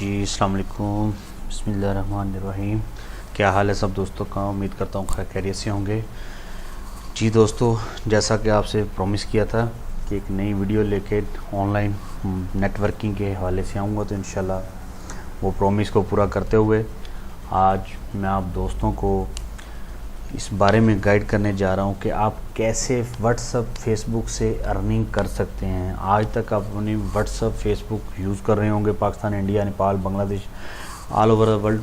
जी अस्सलाम वालेकुम, बिस्मिल्लाहिर्रहमानिर्रहीम। क्या हाल है सब दोस्तों का? उम्मीद करता हूँ खैरियत से होंगे। जी दोस्तों, जैसा कि आपसे प्रॉमिस किया था कि एक नई वीडियो लेके ऑनलाइन नेटवर्किंग के हवाले से आऊँगा, तो इंशाल्लाह वो प्रॉमिस को पूरा करते हुए आज मैं आप दोस्तों को इस बारे में गाइड करने जा रहा हूँ कि आप कैसे व्हाट्सअप फेसबुक से अर्निंग कर सकते हैं। आज तक आप अपनी व्हाट्सअप फेसबुक यूज़ कर रहे होंगे, Pakistan, India, Nepal, Bangladesh, all over the world.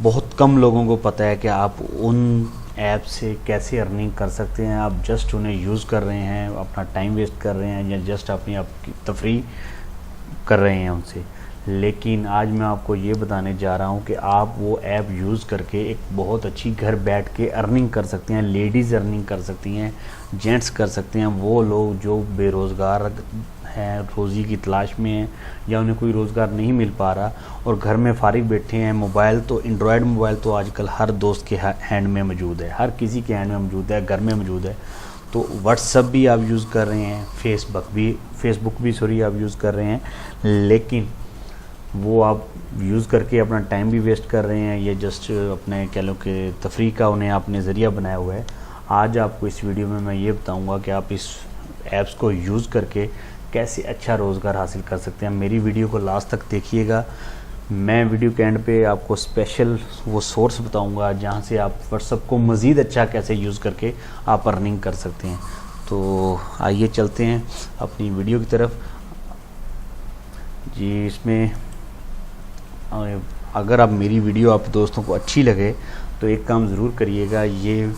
बहुत कम लोगों को पता है कि आप उन ऐप से कैसे अर्निंग कर सकते हैं। आप जस्ट उन्हें यूज़ कर रहे हैं, अपना टाइम वेस्ट कर रहे हैं, या जस्ट अपनी आपकी तफरीह कर रहे हैं उनसे। लेकिन आज मैं आपको ये बताने जा रहा हूँ कि आप वो ऐप यूज़ करके एक बहुत अच्छी घर बैठ के अर्निंग कर सकते हैं। लेडीज़ अर्निंग कर सकती हैं, जेंट्स कर सकते हैं। वो लोग जो बेरोज़गार हैं, रोज़ी की तलाश में हैं, या उन्हें कोई रोज़गार नहीं मिल पा रहा और घर में फारिग बैठे हैं। मोबाइल तो एंड्रॉयड मोबाइल तो आजकल हर दोस्त के हैंड में मौजूद है, हर किसी के हैंड में मौजूद है, घर में मौजूद है। तो व्हाट्सअप भी आप यूज़ कर रहे हैं, फेसबुक भी आप यूज़ कर रहे हैं, लेकिन वो आप यूज़ करके अपना टाइम भी वेस्ट कर रहे हैं, ये जस्ट अपने कह लो कि तफरीह का उन्हें आपने ज़रिया बनाया हुआ है। आज आपको इस वीडियो में मैं ये बताऊंगा कि आप इस ऐप्स को यूज़ करके कैसे अच्छा रोज़गार हासिल कर सकते हैं। मेरी वीडियो को लास्ट तक देखिएगा। मैं वीडियो के एंड पे आपको स्पेशल वो सोर्स बताऊंगा जहाँ से आप व्हाट्सअप को मज़ीद अच्छा कैसे यूज़ करके आप अर्निंग कर सकते हैं। तो आइए चलते हैं अपनी वीडियो की तरफ। जी, इसमें अगर आप मेरी वीडियो आप दोस्तों को अच्छी लगे तो एक काम ज़रूर करिएगा, ये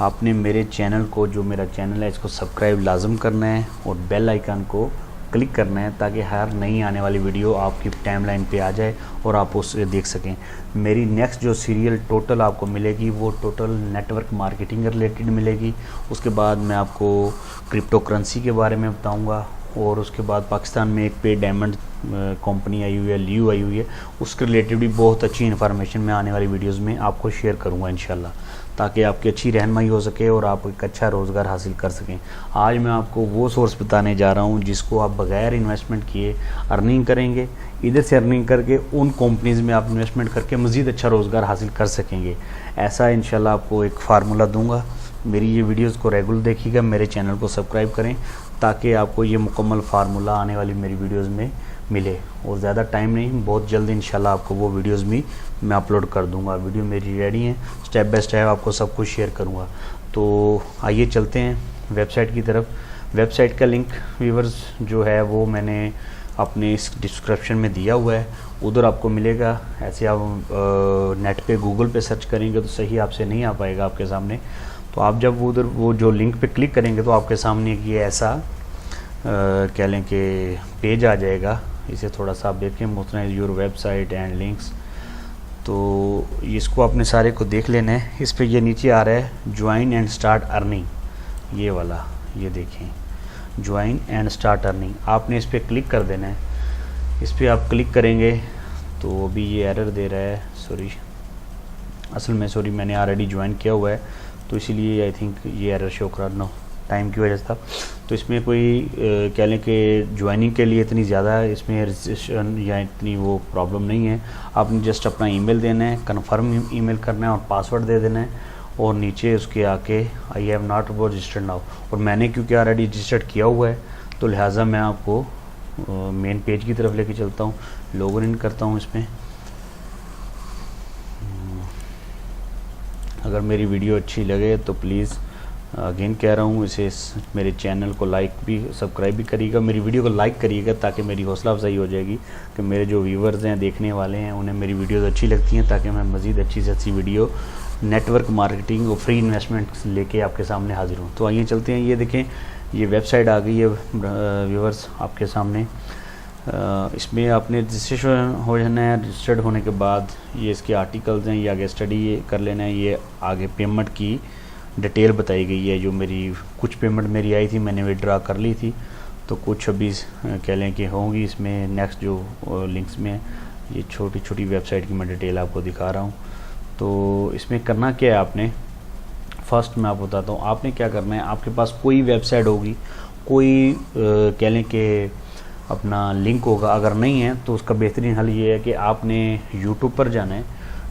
आपने मेरे चैनल को, जो मेरा चैनल है, इसको सब्सक्राइब लाजम करना है और बेल आइकन को क्लिक करना है, ताकि हर नई आने वाली वीडियो आपकी टाइमलाइन पे आ जाए और आप उसे देख सकें। मेरी नेक्स्ट जो सीरियल टोटल आपको मिलेगी वो टोटल नेटवर्क मार्केटिंग रिलेटेड मिलेगी। उसके बाद मैं आपको क्रिप्टो करेंसी के बारे में बताऊँगा, और उसके बाद पाकिस्तान में एक पे डायमंड कंपनी आई हुई है, लियो आई हुई है, उसके रिलेटेड भी बहुत अच्छी इन्फॉर्मेशन मैं आने वाली वीडियोस में आपको शेयर करूंगा इंशाल्लाह, ताकि आपकी अच्छी रहनुमाई हो सके और आप एक अच्छा रोज़गार हासिल कर सकें। आज मैं आपको वो सोर्स बताने जा रहा हूं जिसको आप बगैर इन्वेस्टमेंट किए अर्निंग करेंगे। इधर से अर्निंग करके उन कंपनीज़ में आप इन्वेस्टमेंट करके मज़ीद अच्छा रोज़गार हासिल कर सकेंगे। ऐसा इंशाल्लाह आपको एक फार्मूला दूँगा। मेरी ये वीडियोज़ को रेगुलर देखिएगा, मेरे चैनल को सब्सक्राइब करें, ताकि आपको ये मुकम्मल फार्मूला आने वाली मेरी वीडियोज़ में मिले। और ज़्यादा टाइम नहीं, बहुत जल्द इंशाल्लाह आपको वो वीडियोज़ भी मैं अपलोड कर दूंगा। वीडियो मेरी रेडी है, स्टेप बाय स्टेप आपको सब कुछ शेयर करूंगा। तो आइए चलते हैं वेबसाइट की तरफ। वेबसाइट का लिंक व्यूअर्स जो है वो मैंने अपने इस डिस्क्रिप्शन में दिया हुआ है, उधर आपको मिलेगा। ऐसे आप नेट पे गूगल पे सर्च करेंगे तो सही आपसे नहीं आ पाएगा आपके सामने। तो आप जब उधर वो जो लिंक पे क्लिक करेंगे तो आपके सामने ये ऐसा कह लें कि पेज आ जाएगा। इसे थोड़ा सा आप देखें, मोथनाइज योर वेबसाइट एंड लिंक्स। तो इसको आपने सारे को देख लेना है। इस पे ये नीचे आ रहा है ज्वाइन एंड स्टार्ट अर्निंग, ये वाला, ये देखें, ज्वाइन एंड स्टार्ट अर्निंग। आपने इस पर क्लिक कर देना है। इस पर आप क्लिक करेंगे तो अभी ये एरर दे रहा है, असल में मैंने ऑलरेडी ज्वाइन किया हुआ है, तो इसीलिए आई थिंक ये एरर शो कर रहा, टाइम की वजह से था। तो इसमें कोई कह लें कि ज्वाइनिंग के लिए इतनी ज़्यादा इसमें रजिस्ट्रेशन या इतनी वो प्रॉब्लम नहीं है। आपने जस्ट अपना ईमेल देना है, कन्फर्म ईमेल करना है और पासवर्ड दे देना है, और नीचे उसके आके I have not registered now. और मैंने क्योंकि ऑलरेडी रजिस्टर्ड किया हुआ है तो लिहाजा मैं आपको मेन पेज की तरफ लेके चलता हूँ, लॉगिन इन करता हूँ इसमें। अगर मेरी वीडियो अच्छी लगे तो प्लीज़ अगेन कह रहा हूँ, इसे मेरे चैनल को लाइक भी, सब्सक्राइब भी करिएगा, मेरी वीडियो को लाइक करिएगा, ताकि मेरी हौसला अफजाई हो जाएगी कि मेरे जो व्यूवर्स हैं, देखने वाले हैं, उन्हें मेरी वीडियोस अच्छी लगती हैं, ताकि मैं मज़ीद अच्छी से अच्छी वीडियो नेटवर्क मार्केटिंग और फ्री इन्वेस्टमेंट लेके आपके सामने हाजिर हूँ। तो आइए चलते हैं। ये देखें, ये वेबसाइट आ गई है व्यूवर्स आपके सामने। इसमें आपने रजिस्ट्रेशन हो जाना है। रजिस्टर्ड होने के बाद ये इसके आर्टिकल्स हैं, ये आगे स्टडी कर लेना है। ये आगे पेमेंट की डिटेल बताई गई है। जो मेरी कुछ पेमेंट मेरी आई थी, मैंने विड्रा कर ली थी, तो कुछ अभी कह लें कि होंगी इसमें नेक्स्ट जो लिंक्स में। ये छोटी छोटी वेबसाइट की मैं डिटेल आपको दिखा रहा हूँ। तो इसमें करना क्या है, आपने फर्स्ट मैं आपको बताता हूँ आपने क्या करना है। आपके पास कोई वेबसाइट होगी, कोई कह लें कि अपना लिंक होगा। अगर नहीं है तो उसका बेहतरीन हल ये है कि आपने यूट्यूब पर जाना है,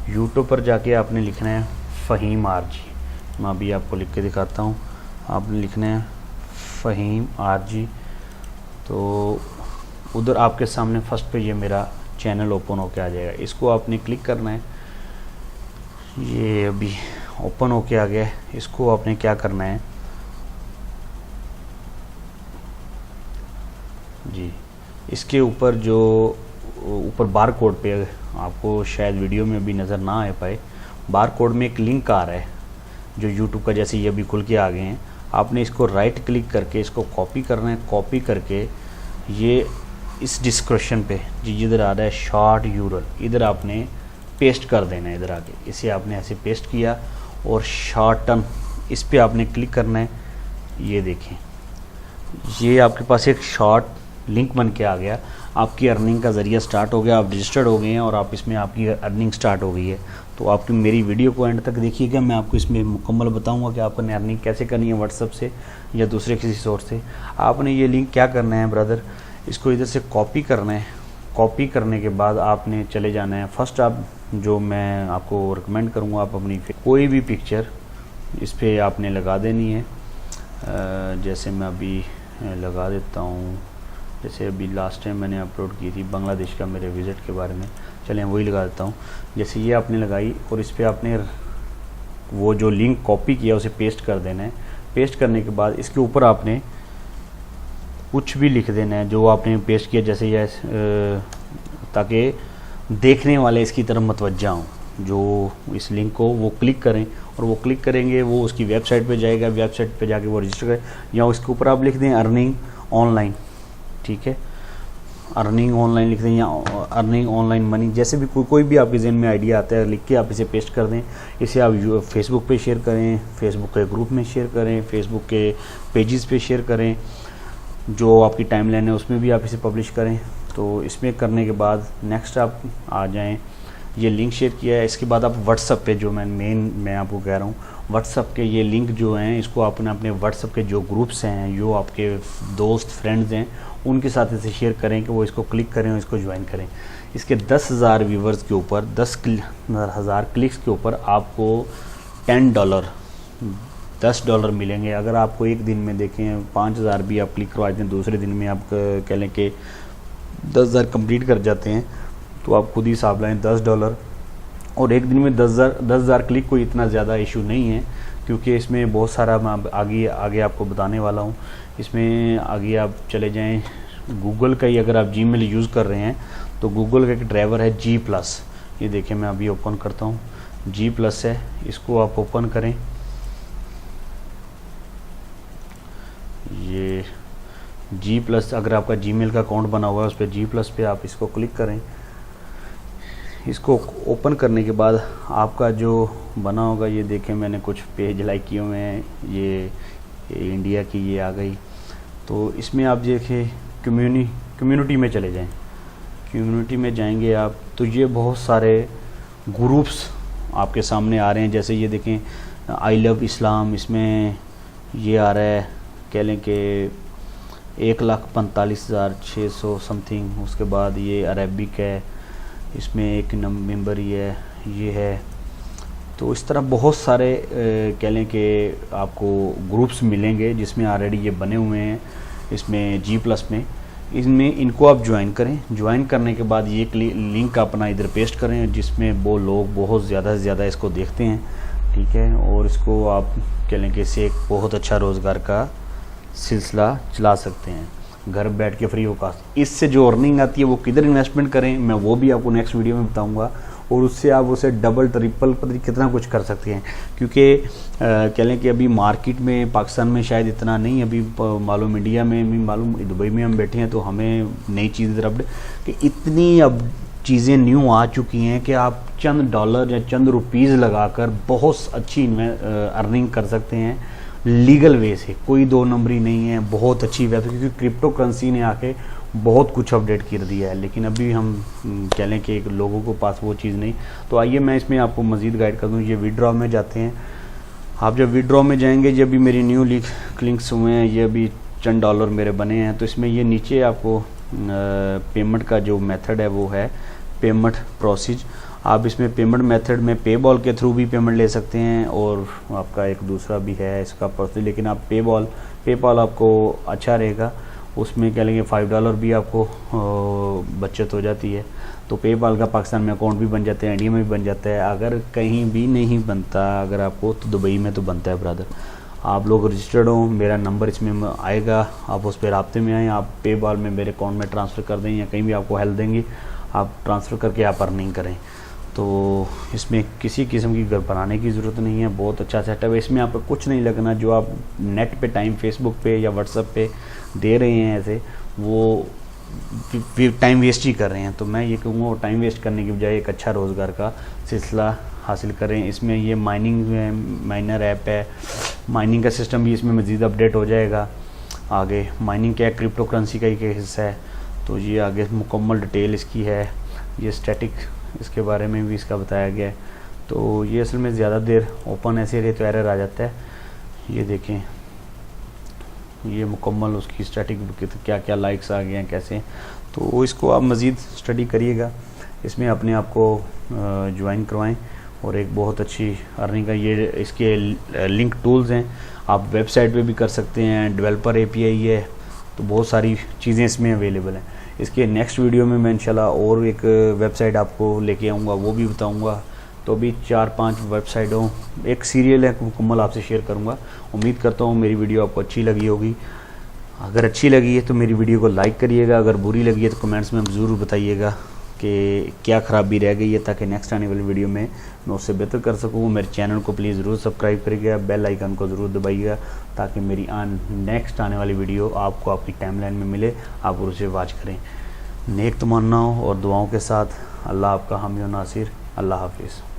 यूट्यूब पर जाके आपने लिखना है फ़हीम आरजी। मैं अभी आपको लिख के दिखाता हूँ। आपने लिखना है फ़हीम आरजी, तो उधर आपके सामने फर्स्ट पे ये मेरा चैनल ओपन होके आ जाएगा। इसको आपने क्लिक करना है। ये अभी ओपन होके आ गया है। इसको आपने क्या करना है जी, इसके ऊपर जो ऊपर बार कोड पे, आपको शायद वीडियो में अभी नज़र ना आ पाए, बार कोड में एक लिंक आ रहा है जो यूट्यूब का, जैसे ये अभी खुल के आ गए हैं। आपने इसको राइट क्लिक करके इसको कॉपी करना है। कॉपी करके ये इस डिस्क्रिप्शन पे जिधर आ रहा है शॉर्ट यूरल, इधर आपने पेस्ट कर देना है। इधर आके इसे आपने ऐसे पेस्ट किया और शॉर्टन इस पे आपने क्लिक करना है। ये देखें, ये आपके पास एक शॉर्ट लिंक बन के आ गया। आपकी अर्निंग का ज़रिया स्टार्ट हो गया, आप रजिस्टर्ड हो गए हैं और आप इसमें आपकी अर्निंग स्टार्ट हो गई है। तो आपकी मेरी वीडियो को एंड तक देखिएगा, मैं आपको इसमें मुकम्मल बताऊंगा कि आपने अर्निंग कैसे करनी है, व्हाट्सएप से या दूसरे किसी सोर्स से। आपने ये लिंक क्या करना है ब्रदर, इसको इधर से कॉपी करना है। कॉपी करने के बाद आपने चले जाना है, फर्स्ट आप जो मैं आपको रिकमेंड करूँगा, आप अपनी कोई भी पिक्चर इस पर आपने लगा देनी है। जैसे मैं अभी लगा देता हूँ, जैसे अभी लास्ट टाइम मैंने अपलोड की थी बांग्लादेश का मेरे विज़िट के बारे में, चलें वही लगा देता हूँ। जैसे ये आपने लगाई और इस पर आपने वो जो लिंक कॉपी किया उसे पेस्ट कर देना है। पेस्ट करने के बाद इसके ऊपर आपने कुछ भी लिख देना है जो आपने पेस्ट किया, जैसे ये ताकि देखने वाले इसकी तरफ मतवज्जा हों, जो इस लिंक को वो क्लिक करें और वो क्लिक करेंगे वो उसकी वेबसाइट पे जाएगा। वेबसाइट पे जाके वो रजिस्टर करें, या उसके ऊपर आप लिख दें अर्निंग ऑनलाइन, ठीक है, अर्निंग ऑनलाइन लिख दें या अर्निंग ऑनलाइन मनी, जैसे भी कोई भी आपके जहन में आइडिया आता है लिख के आप इसे पेस्ट कर दें। इसे आप फेसबुक पे शेयर करें, फेसबुक के ग्रुप में शेयर करें, फेसबुक के पेजेस पे शेयर करें, जो आपकी टाइमलाइन है उसमें भी आप इसे पब्लिश करें। तो इसमें करने के बाद नेक्स्ट आप आ जाएं, ये लिंक शेयर किया है। इसके बाद आप व्हाट्सअप पे, जो मैं आपको कह रहा हूँ, व्हाट्सअप के ये लिंक जो हैं इसको आपने अपने व्हाट्सअप के जो ग्रुप्स हैं, जो आपके दोस्त फ्रेंड्स हैं, उनके साथ इसे शेयर करें कि वो इसको क्लिक करें और इसको ज्वाइन करें। इसके 10,000 व्यूवर्स के ऊपर, 10,000 क्लिक्स के ऊपर आपको $10 मिलेंगे। अगर आपको एक दिन में देखें 5,000 भी आप क्लिक करवाते हैं, दूसरे दिन में आप कह लें कि 10,000 कंप्लीट कर जाते हैं, तो आप खुद ही हिसाब लाएँ $10। और एक दिन में 10,000 क्लिक कोई इतना ज़्यादा इशू नहीं है, क्योंकि इसमें बहुत सारा मैं आगे आपको बताने वाला हूँ। इसमें आगे आप चले जाएं, गूगल का ही अगर आप जीमेल यूज़ कर रहे हैं तो गूगल का एक ड्राइवर है G+। ये देखिए मैं अभी ओपन करता हूँ, G+ है, इसको आप ओपन करें। ये G+, अगर आपका जीमेल का अकाउंट बना हुआ है उस पर G+ पे आप इसको क्लिक करें। इसको ओपन करने के बाद आपका जो बना होगा, ये देखें मैंने कुछ पेज लाइक किए हुए हैं, ये इंडिया की ये आ गई। तो इसमें आप देखें कम्युनिटी में चले जाएं। कम्युनिटी में जाएंगे आप तो ये बहुत सारे ग्रुप्स आपके सामने आ रहे हैं। जैसे ये देखें आई लव इस्लाम, इसमें ये आ रहा है, कह लें कि 1,45,600 समथिंग। उसके बाद ये अरेबिक है, इसमें एक मेंबर ये है। तो इस तरह बहुत सारे कह लें कि आपको ग्रुप्स मिलेंगे जिसमें ऑलरेडी ये बने हुए हैं इसमें G+ में। इसमें इनको आप ज्वाइन करें। ज्वाइन करने के बाद ये लिंक अपना इधर पेस्ट करें, जिसमें वो लोग बहुत ज़्यादा से ज़्यादा इसको देखते हैं, ठीक है। और इसको आप कह लें कि इससे एक बहुत अच्छा रोज़गार का सिलसिला चला सकते हैं, घर बैठ के फ्री हो कास्ट। इससे जो अर्निंग आती है वो किधर इन्वेस्टमेंट करें, मैं वो भी आपको नेक्स्ट वीडियो में बताऊंगा। और उससे आप उसे डबल ट्रिपल कितना कुछ कर सकते हैं, क्योंकि कह लें कि अभी मार्केट में पाकिस्तान में शायद इतना नहीं, अभी मालूम इंडिया में भी मालूम, दुबई में हम बैठे हैं तो हमें नई चीज़ तरफ कि इतनी अब चीज़ें न्यू आ चुकी हैं कि आप चंद डॉलर या चंद रुपीज़ लगाकर बहुत अच्छी अर्निंग कर सकते हैं लीगल वे से। कोई दो नंबरी नहीं है, बहुत अच्छी वेब, क्योंकि क्रिप्टो करेंसी ने आके बहुत कुछ अपडेट कर दिया है। लेकिन अभी हम कह लें कि लोगों को पास वो चीज़ नहीं। तो आइए मैं इसमें आपको मज़ीद गाइड कर दूँ। ये विड्रॉ में जाते हैं आप। जब विड्रॉ में जाएंगे, जब भी मेरी न्यू लिंक्स हुए हैं, ये अभी चंद डॉलर मेरे बने हैं, तो इसमें ये नीचे आपको पेमेंट का जो मेथड है वो है पेमेंट प्रोसीज। आप इसमें पेमेंट मेथड में पेबॉल के थ्रू भी पेमेंट ले सकते हैं और आपका एक दूसरा भी है इसका प्रोसीज, लेकिन आप पेपॉल आपको अच्छा रहेगा। उसमें क्या लेंगे $5 भी आपको बचत हो जाती है। तो पेपाल का पाकिस्तान में अकाउंट भी बन जाता है, इंडिया में भी बन जाता है। अगर कहीं भी नहीं बनता अगर आपको, तो दुबई में तो बनता है ब्रदर। आप लोग रजिस्टर्ड हो, मेरा नंबर इसमें आएगा, आप उस पर रब्ते में आएँ, आप पेपाल में मेरे अकाउंट में ट्रांसफ़र कर दें या कहीं भी आपको हेल्प देंगे, आप ट्रांसफ़र करके आप अर्निंग करें। तो इसमें किसी किस्म की घबराने की ज़रूरत नहीं है, बहुत अच्छा सेटअप है। इसमें आपका कुछ नहीं लगना, जो आप नेट पे टाइम फेसबुक पे या व्हाट्सएप पे दे रहे हैं ऐसे, वो टाइम वेस्ट ही कर रहे हैं। तो मैं ये कहूँगा वो टाइम वेस्ट करने की बजाय एक अच्छा रोज़गार का सिलसिला हासिल करें। इसमें ये माइनर ऐप है, माइनिंग का सिस्टम भी इसमें मज़ीद अपडेट हो जाएगा आगे। माइनिंग क्या है, क्रिप्टो करेंसी का ही हिस्सा है। तो ये आगे मुकम्मल डिटेल इसकी है, ये स्टैटिक इसके बारे में भी इसका बताया गया है। तो ये असल में ज़्यादा देर ओपन ऐसे रहे तो एरर आ जाता है। ये देखें, ये मुकम्मल उसकी स्टैटिक क्या क्या लाइक्स आ गए हैं कैसे, तो इसको आप मज़ीद स्टडी करिएगा, इसमें अपने आप को ज्वाइन करवाएं और एक बहुत अच्छी अर्निंग का ये इसके लिंक टूल्स हैं। आप वेबसाइट पे भी कर सकते हैं, डेवलपर API है, तो बहुत सारी चीज़ें इसमें अवेलेबल हैं। इसके नेक्स्ट वीडियो में मैं इंशाल्लाह और एक वेबसाइट आपको लेके आऊँगा, वो भी बताऊँगा। तो अभी 4-5 वेबसाइटों एक सीरियल है मुकम्मल आपसे शेयर करूँगा। उम्मीद करता हूँ मेरी वीडियो आपको अच्छी लगी होगी। अगर अच्छी लगी है तो मेरी वीडियो को लाइक करिएगा, अगर बुरी लगी है तो कमेंट्स में ज़रूर बताइएगा कि क्या ख़राबी रह गई है, ताकि नेक्स्ट आने वाली वीडियो में मैं उससे बेहतर कर सकूँ। मेरे चैनल को प्लीज़ ज़रूर सब्सक्राइब करिएगा, बेल आइकन को ज़रूर दबाइएगा, ताकि मेरी नेक्स्ट आने वाली वीडियो आपको आपकी टाइमलाइन में मिले, आप उसे वॉच करें। नेक तमन्नाओं और दुआओं के साथ अल्लाह आपका हामी और नासिर। अल्लाह हाफिज़।